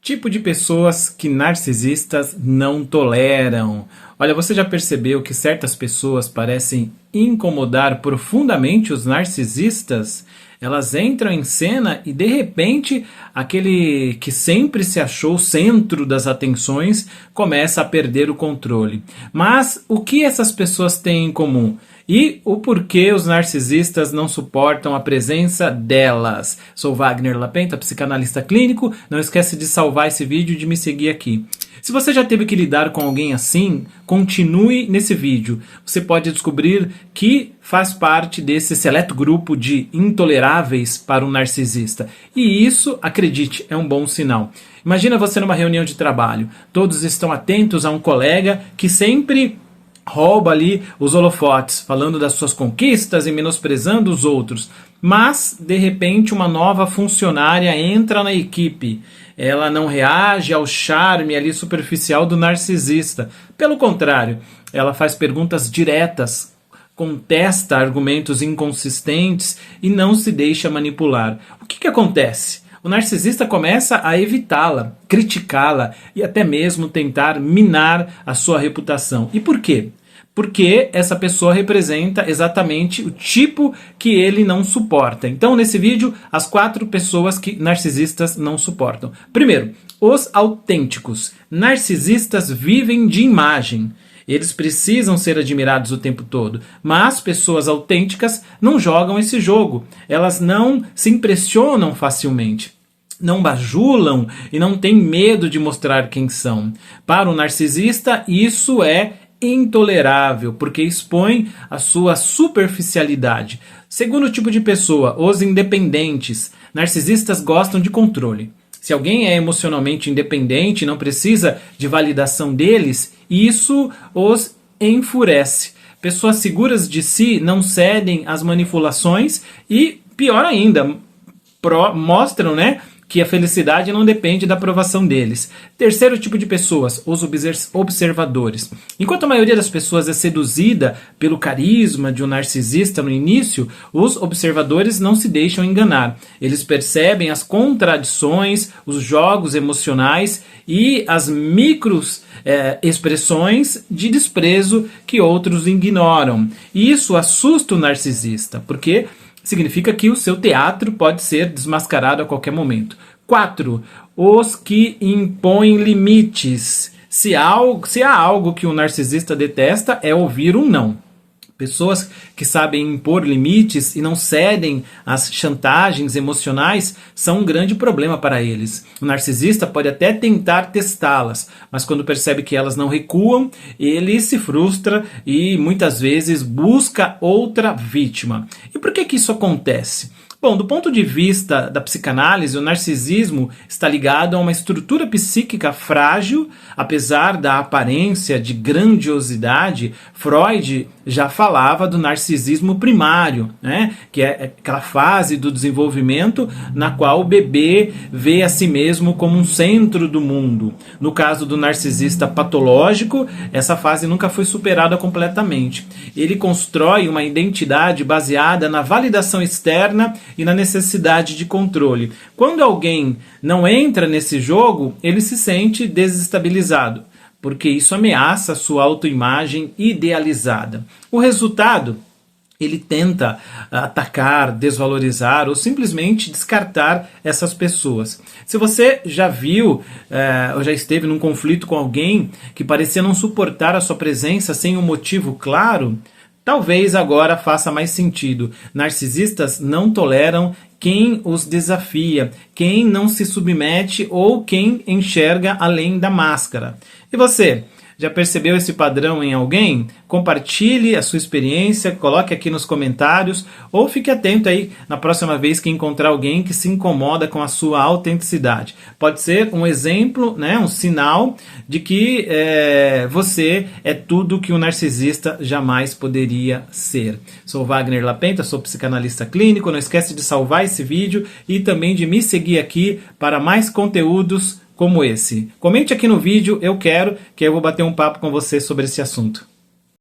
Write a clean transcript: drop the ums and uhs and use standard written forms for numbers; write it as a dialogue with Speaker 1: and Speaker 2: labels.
Speaker 1: Tipo de pessoas que narcisistas não toleram. Olha, você já percebeu que certas pessoas parecem incomodar profundamente os narcisistas? Elas entram em cena e de repente aquele que sempre se achou o centro das atenções começa a perder o controle. Mas o que essas pessoas têm em comum? E o porquê os narcisistas não suportam a presença delas? Sou Wagner Lapenta, psicanalista clínico. Não esquece de salvar esse vídeo e de me seguir aqui. Se você já teve que lidar com alguém assim, continue nesse vídeo. Você pode descobrir que faz parte desse seleto grupo de intoleráveis para um narcisista. E isso, acredite, é um bom sinal. Imagina você numa reunião de trabalho. Todos estão atentos a um colega que sempre rouba ali os holofotes, falando das suas conquistas e menosprezando os outros. Mas, de repente, uma nova funcionária entra na equipe. Ela não reage ao charme ali superficial do narcisista. Pelo contrário, ela faz perguntas diretas, contesta argumentos inconsistentes e não se deixa manipular. O que acontece? O narcisista começa a evitá-la, criticá-la e até mesmo tentar minar a sua reputação. E por quê? Porque essa pessoa representa exatamente o tipo que ele não suporta. Então, nesse vídeo, as 4 pessoas que narcisistas não suportam. Primeiro, os autênticos. Narcisistas vivem de imagem. Eles precisam ser admirados o tempo todo. Mas pessoas autênticas não jogam esse jogo. Elas não se impressionam facilmente. Não bajulam e não têm medo de mostrar quem são. Para o narcisista, isso é intolerável, porque expõe a sua superficialidade. Segundo tipo de pessoa, os independentes. Narcisistas gostam de controle. Se alguém é emocionalmente independente e não precisa de validação deles, isso os enfurece. Pessoas seguras de si não cedem às manipulações e, pior ainda, mostram, que a felicidade não depende da aprovação deles. Terceiro tipo de pessoas, os observadores. Enquanto a maioria das pessoas é seduzida pelo carisma de um narcisista no início, os observadores não se deixam enganar. Eles percebem as contradições, os jogos emocionais e as expressões de desprezo que outros ignoram. E isso assusta o narcisista, porque significa que o seu teatro pode ser desmascarado a qualquer momento. 4. Os que impõem limites. Se há algo que um narcisista detesta, é ouvir um não. Pessoas que sabem impor limites e não cedem às chantagens emocionais são um grande problema para eles. O narcisista pode até tentar testá-las, mas quando percebe que elas não recuam, ele se frustra e muitas vezes busca outra vítima. E por que isso acontece? Bom, do ponto de vista da psicanálise, o narcisismo está ligado a uma estrutura psíquica frágil. Apesar da aparência de grandiosidade, Freud já falava do narcisismo primário, que é aquela fase do desenvolvimento na qual o bebê vê a si mesmo como um centro do mundo. No caso do narcisista patológico, essa fase nunca foi superada completamente. Ele constrói uma identidade baseada na validação externa e na necessidade de controle. Quando alguém não entra nesse jogo, ele se sente desestabilizado, porque isso ameaça a sua autoimagem idealizada. O resultado, ele tenta atacar, desvalorizar ou simplesmente descartar essas pessoas. Se você já viu ou já esteve num conflito com alguém que parecia não suportar a sua presença sem um motivo claro, talvez agora faça mais sentido. Narcisistas não toleram quem os desafia, quem não se submete ou quem enxerga além da máscara. E você? Já percebeu esse padrão em alguém? Compartilhe a sua experiência, coloque aqui nos comentários ou fique atento aí na próxima vez que encontrar alguém que se incomoda com a sua autenticidade. Pode ser um exemplo, um sinal de que você é tudo que um narcisista jamais poderia ser. Sou Wagner Lapenta, sou psicanalista clínico. Não esquece de salvar esse vídeo e também de me seguir aqui para mais conteúdos como esse. Comente aqui no vídeo, eu quero, que eu vou bater um papo com você sobre esse assunto.